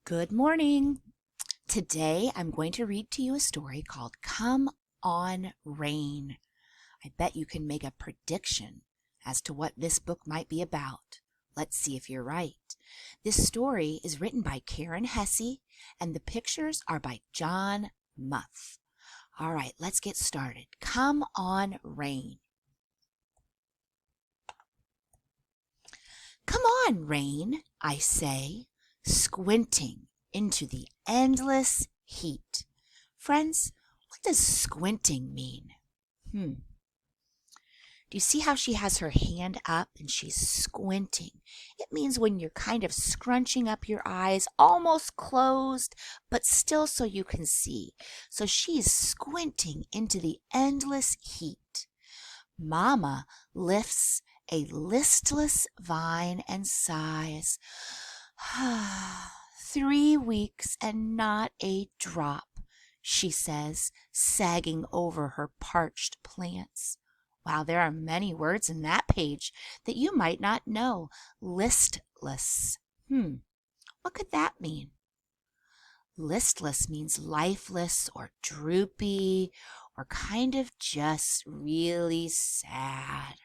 Good morning. Today I'm going to read to you a story called Come On Rain. I bet you can make a prediction as to what this book might be about. Let's see if you're right. This story is written by Karen Hesse and the pictures are by John Muth. All right, let's get started. Come on, rain. Come on, rain, I say, squinting into the endless heat. Friends, what does squinting mean? Do you see how she has her hand up and she's squinting? It means when you're kind of scrunching up your eyes, almost closed, but still so you can see. So she's squinting into the endless heat. Mama lifts a listless vine and sighs. 3 weeks and not a drop, she says, sagging over her parched plants. Wow, there are many words in that page that you might not know. Listless. What could that mean? Listless means lifeless or droopy or kind of just really sad.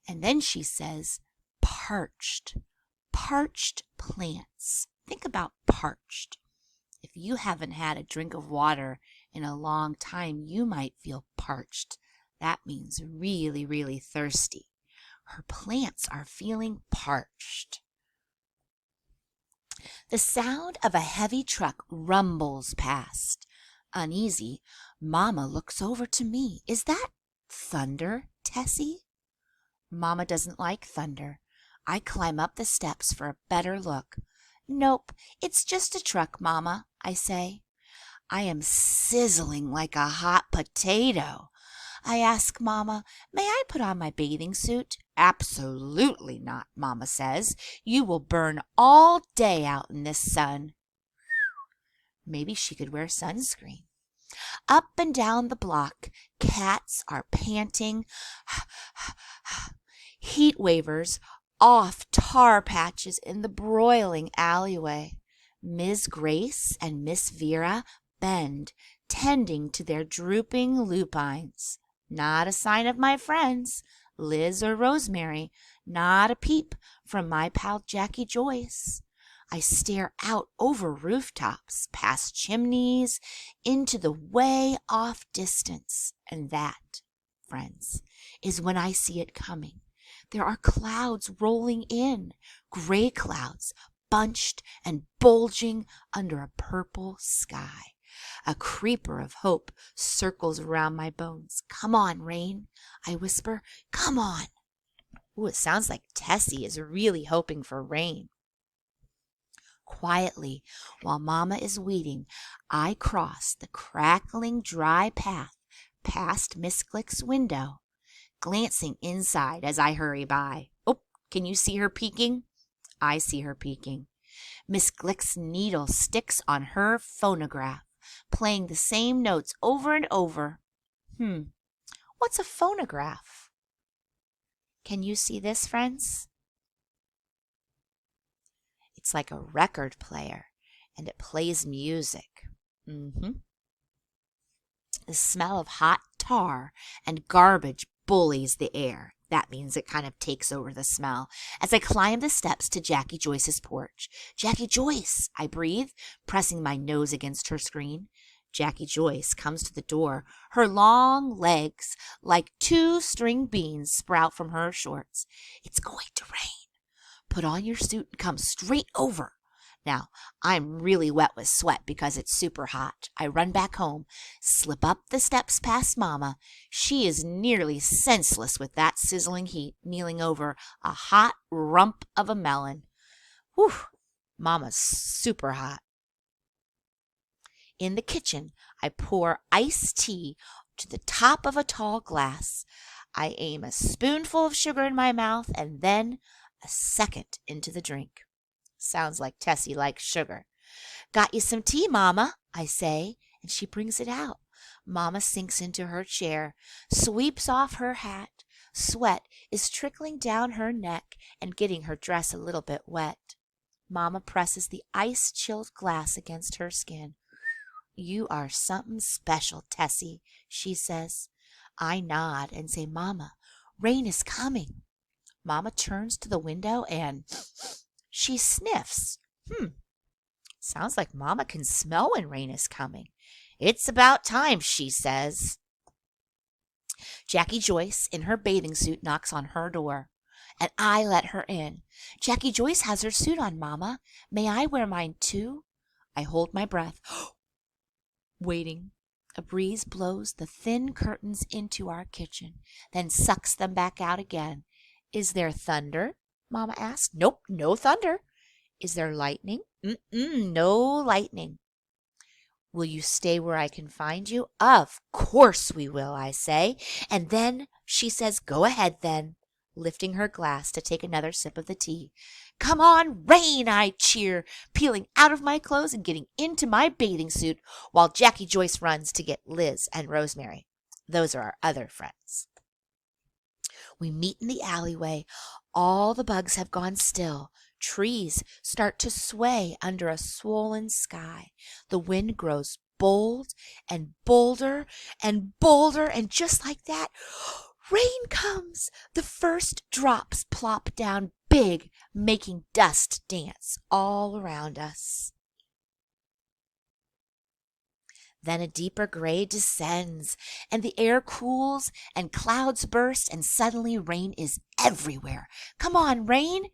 And then she says, parched plants. Think about parched. If you haven't had a drink of water in a long time, you might feel parched. That means really, really thirsty. Her plants are feeling parched. The sound of a heavy truck rumbles past. Uneasy, Mama looks over to me. Is that thunder, Tessie? Mama doesn't like thunder. I climb up the steps for a better look. Nope, it's just a truck, Mama, I say. I am sizzling like a hot potato. I ask Mama, may I put on my bathing suit? Absolutely not, Mama says. You will burn all day out in this sun. Maybe she could wear sunscreen. Up and down the block, cats are panting. Heat wavers off tar patches in the broiling alleyway. Ms. Grace and Miss Vera bend, tending to their drooping lupines. Not a sign of my friends, Liz or Rosemary. Not a peep from my pal Jackie Joyce. I stare out over rooftops, past chimneys, into the way off distance. And that, friends, is when I see it coming. There are clouds rolling in, gray clouds, bunched and bulging under a purple sky. A creeper of hope circles around my bones. Come on, rain, I whisper. Come on. Ooh, it sounds like Tessie is really hoping for rain. Quietly, while Mama is weeding, I cross the crackling dry path past Miss Glick's window, glancing inside as I hurry by. Oh, can you see her peeking? I see her peeking. Miss Glick's needle sticks on her phonograph, playing the same notes over and over. What's a phonograph? Can you see this, friends? It's like a record player, and it plays music. The smell of hot tar and garbage bullies the air. That means it kind of takes over the smell. As I climb the steps to Jackie Joyce's porch. Jackie Joyce, I breathe, pressing my nose against her screen. Jackie Joyce comes to the door. Her long legs, like 2 string beans, sprout from her shorts. It's going to rain. Put on your suit and come straight over. Now, I'm really wet with sweat because it's super hot. I run back home, slip up the steps past Mama. She is nearly senseless with that sizzling heat, kneeling over a hot rump of a melon. Whew, Mama's super hot. In the kitchen, I pour iced tea to the top of a tall glass. I aim a spoonful of sugar in my mouth and then a second into the drink. Sounds like Tessie likes sugar. Got you some tea, Mama, I say, and she brings it out. Mama sinks into her chair, sweeps off her hat. Sweat is trickling down her neck and getting her dress a little bit wet. Mama presses the ice-chilled glass against her skin. You are something special, Tessie, she says. I nod and say, Mama, rain is coming. Mama turns to the window and she sniffs. Sounds like Mama can smell when rain is coming. It's about time, she says. Jackie Joyce, in her bathing suit, knocks on her door, and I let her in. Jackie Joyce has her suit on, Mama. May I wear mine too? I hold my breath, waiting. A breeze blows the thin curtains into our kitchen, then sucks them back out again. Is there thunder? Mama asks. Nope, no thunder. Is there lightning? No lightning. Will you stay where I can find you? Of course we will, I say. And then she says, go ahead then, lifting her glass to take another sip of the tea. Come on, rain, I cheer, peeling out of my clothes and getting into my bathing suit while Jackie Joyce runs to get Liz and Rosemary. Those are our other friends. We meet in the alleyway. All the bugs have gone still. Trees start to sway under a swollen sky. The wind grows bold and bolder and bolder, and just like that, rain comes. The first drops plop down big, making dust dance all around us. Then a deeper gray descends, and the air cools, and clouds burst, and suddenly rain is everywhere. Come on, rain!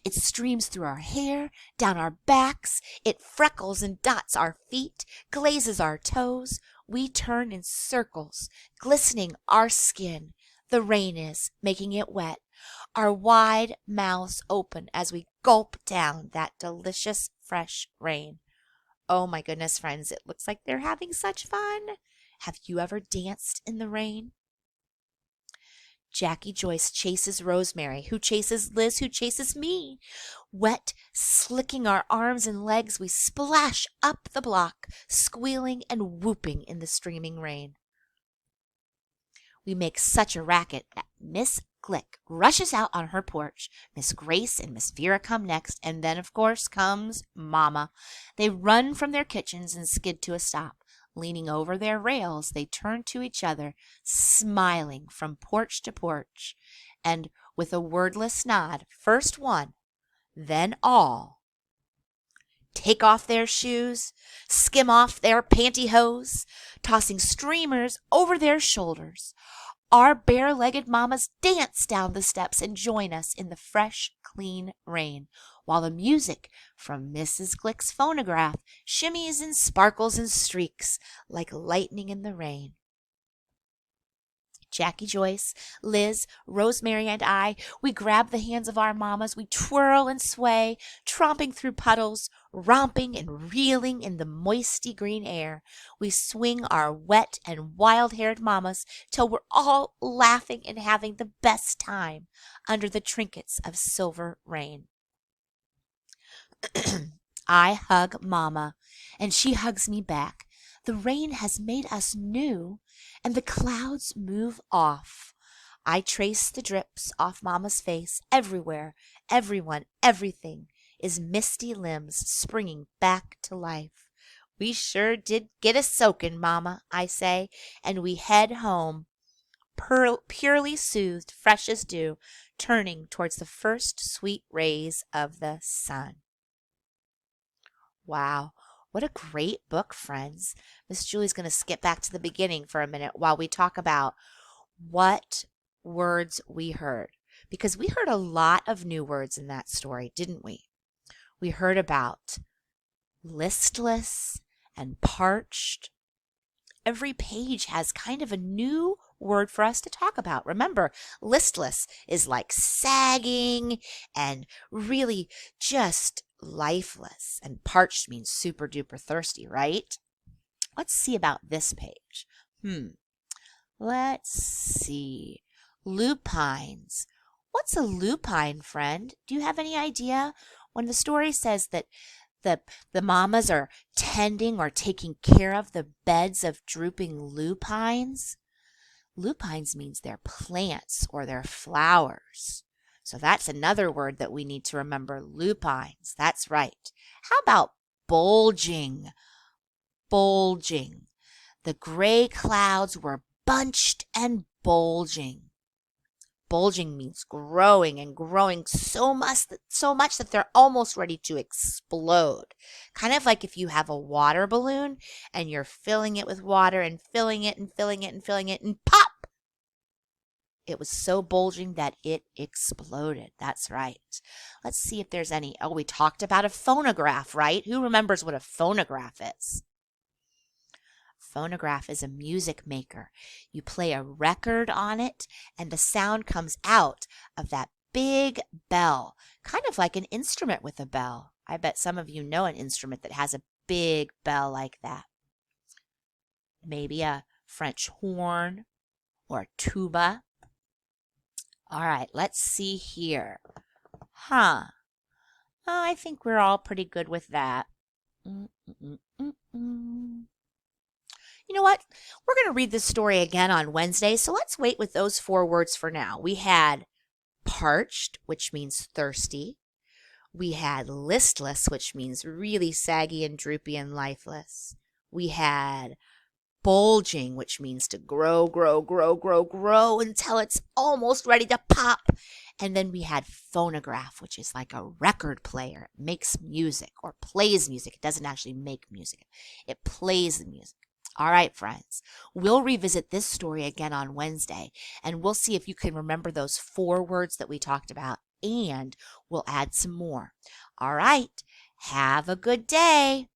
It streams through our hair, down our backs. It freckles and dots our feet, glazes our toes. We turn in circles, glistening our skin. The rain is, making it wet. Our wide mouths open as we gulp down that delicious fresh rain. Oh my goodness, friends, it looks like they're having such fun. Have you ever danced in the rain? Jackie Joyce chases Rosemary, who chases Liz, who chases me. Wet, slicking our arms and legs, we splash up the block, squealing and whooping in the streaming rain. We make such a racket that Miss Glick rushes out on her porch. Miss Grace and Miss Vera come next, and then, of course, comes Mama. They run from their kitchens and skid to a stop. Leaning over their rails, they turn to each other, smiling from porch to porch, and with a wordless nod, first one, then all, take off their shoes, skim off their pantyhose, tossing streamers over their shoulders. Our bare-legged mamas dance down the steps and join us in the fresh, clean rain, while the music from Mrs. Glick's phonograph shimmies and sparkles and streaks like lightning in the rain. Jackie Joyce, Liz, Rosemary, and I, we grab the hands of our mamas, we twirl and sway, tromping through puddles, romping and reeling in the moisty green air. We swing our wet and wild-haired mamas till we're all laughing and having the best time under the trinkets of silver rain. I hug Mama, and she hugs me back. The rain has made us new, and the clouds move off. I trace the drips off Mama's face. Everywhere, everyone, everything is misty limbs springing back to life. We sure did get a soaking, Mama, I say, and we head home, purely soothed, fresh as dew, turning towards the first sweet rays of the sun. Wow. What a great book, friends. Miss Julie's going to skip back to the beginning for a minute while we talk about what words we heard. Because we heard a lot of new words in that story, didn't we? We heard about listless and parched. Every page has kind of a new word for us to talk about. Remember, listless is like sagging and really just lifeless, and parched means super duper thirsty, right? Let's see about this page. Let's see. Lupines. What's a lupine, friend? Do you have any idea? When the story says that the mamas are tending or taking care of the beds of drooping lupines, lupines means they're plants or they're flowers. So that's another word that we need to remember, lupines. That's right. How about bulging? Bulging. The gray clouds were bunched and bulging. Bulging means growing and growing so much that they're almost ready to explode. Kind of like if you have a water balloon and you're filling it with water and filling it and filling it and filling it and pop! It was so bulging that it exploded. That's right. Let's see if there's any. Oh, we talked about a phonograph, right? Who remembers what a phonograph is? Phonograph is a music maker. You play a record on it and the sound comes out of that big bell, kind of like an instrument with a bell. I bet some of you know an instrument that has a big bell like that. Maybe a French horn or a tuba. All right, let's see here. Oh, I think we're all pretty good with that. You know what? We're going to read this story again on Wednesday, so let's wait with those 4 words for now. We had parched, which means thirsty. We had listless, which means really saggy and droopy and lifeless. We had bulging, which means to grow until it's almost ready to pop. And then we had phonograph, which is like a record player. It makes music or plays music. It doesn't actually make music. It plays the music. All right, friends, we'll revisit this story again on Wednesday, and we'll see if you can remember those 4 words that we talked about, and we'll add some more. All right, have a good day.